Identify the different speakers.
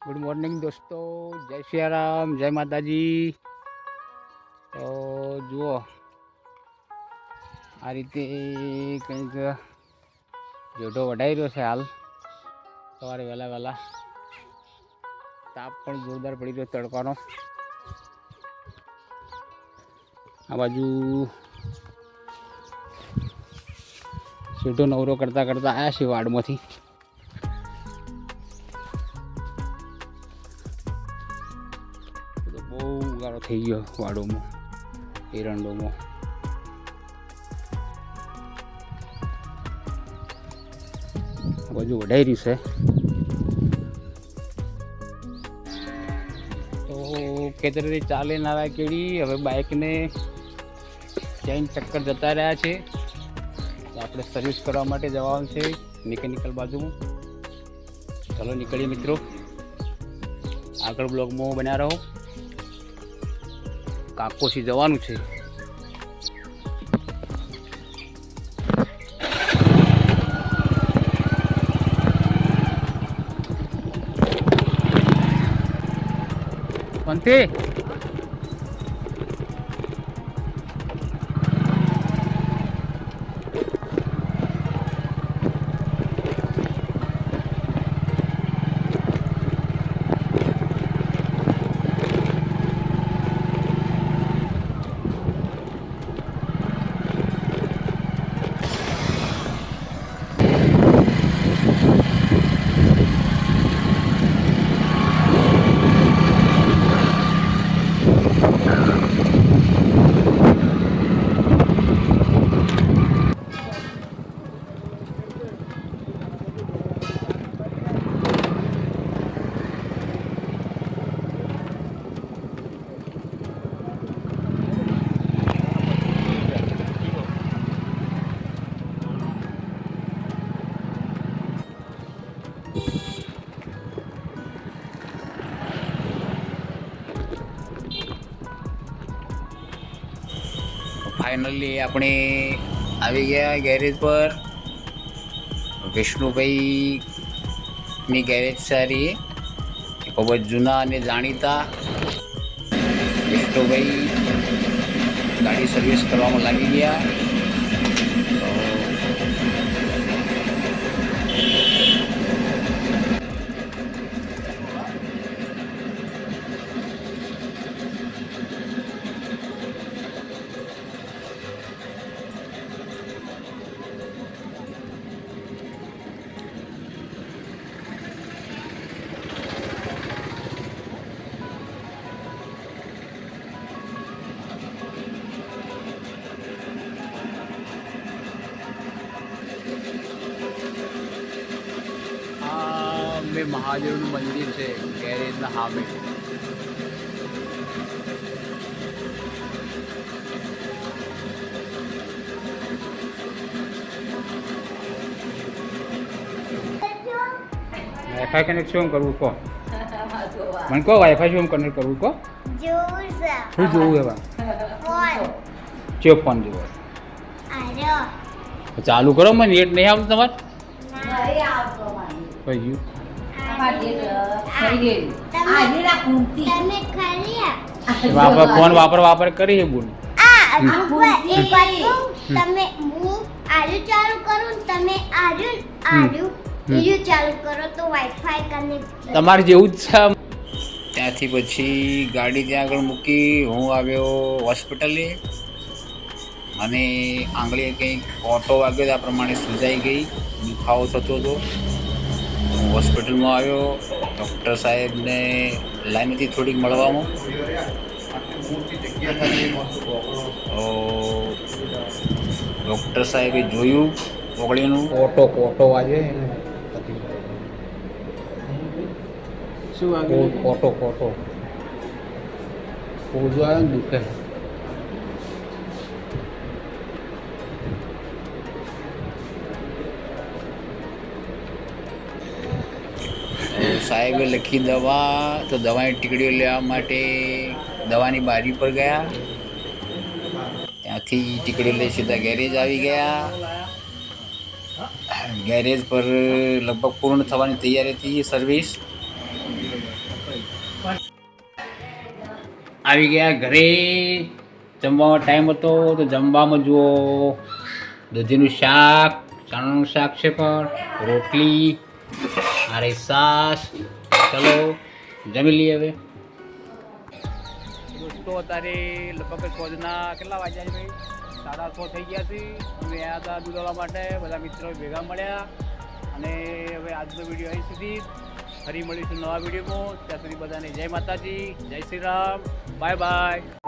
Speaker 1: Good morning દોસ્તો, જય સિયારામ, જય માતાજી. તો જુઓ આ રીતે કંઈક જોઢો વઢાઈ રહ્યો છે. હાલ સવારે વહેલા વહેલા તાપ પણ જોરદાર પડી રહ્યો તડકાનો. આ બાજુ જોઢો નવરો કરતાં કરતાં આવ્યા છે વાડમાંથી. બહુ ઉગાડો થઈ ગયો વાડોમાં, એરંડોમાં. આ બાજુ વઢાઈ રહ્યું છે. તો ખેતરેથી ચાલે નારા કેળી હવે બાઇકને ચેન ચક્કર જતા રહ્યા છે. તો આપણે સર્વિસ કરવા માટે જવાનું છે મિકેનિકલ બાજુમાં. ચાલો નીકળીએ મિત્રો, આગળ બ્લોગમાં બન્યા રહો. કાકોસી જવાનું છે. કોનથી ફાઇનલી આપણે આવી ગયા ગેરેજ પર. વિષ્ણુભાઈની ગેરેજ સારી, ખૂબ જ જૂના અને જાણીતા વિષ્ણુભાઈ ગાડી સર્વિસ કરવામાં લાગી ગયા. મહાદેવનું મંદિર છે ગેરેજના સામે. વાઈફાઈ કનેક્ટ શું કરવું કહો? મને કહો વાઈફાઈ શું કનેક્ટ કરવું કહો? શું જોવું એવા? ચો ફોન જોવો ચાલુ કરો. મને નેટ નહીં આવતું તમારે? કઈ ગયું? ફોન વાપર કરી બોલ. તમારે જેવું જ છે. ત્યાંથી પછી ગાડી ત્યાં આગળ મૂકી હું આવ્યો હોસ્પિટલે. મને આંગળીએ કંઈક ઓટો વાગ્યો, આ પ્રમાણે સૂજાઈ ગઈ, દુખાવો થતો હતો. હું હોસ્પિટલમાં આવ્યો. ડૉક્ટર સાહેબને લાઈન હતી થોડીક મળવામાં. ડૉક્ટર સાહેબે જોયું ઓગળીનું ઓટો વાગે. શું વાગે? ઓટો કોજો આવ્યો ને દુખે. સાહેબે લખી દવા, તો દવાની ટીકડીઓ લેવા માટે દવાની બારી પર ગયા. ત્યાંથી ટીકડીઓ લઈ સીધા ગેરેજ આવી ગયા. ગેરેજ પર લગભગ પૂર્ણ થવાની તૈયારી હતી સર્વિસ. આવી ગયા ઘરે. જમવાનો ટાઈમ હતો તો જમવામાં જુઓ દૂધીનું શાક, ચણાનું શાક છે, પણ રોટલી અરે છાશ. ચલો જમી લઈએ હવે. દોસ્તો અત્યારે લગભગ સોજના કેટલા વાગ્યા છે ભાઈ? 6:30 થઈ ગયા છે. અમે આવ્યા હતા દૂધ લેવા માટે, બધા મિત્રો ભેગા મળ્યા. અને હવે આજનો વિડીયો અહીં સુધી. ફરી મળીશું નવા વિડીયોમાં. ત્યાં સુધી બધાને જય માતાજી, જય શ્રી રામ, બાય બાય.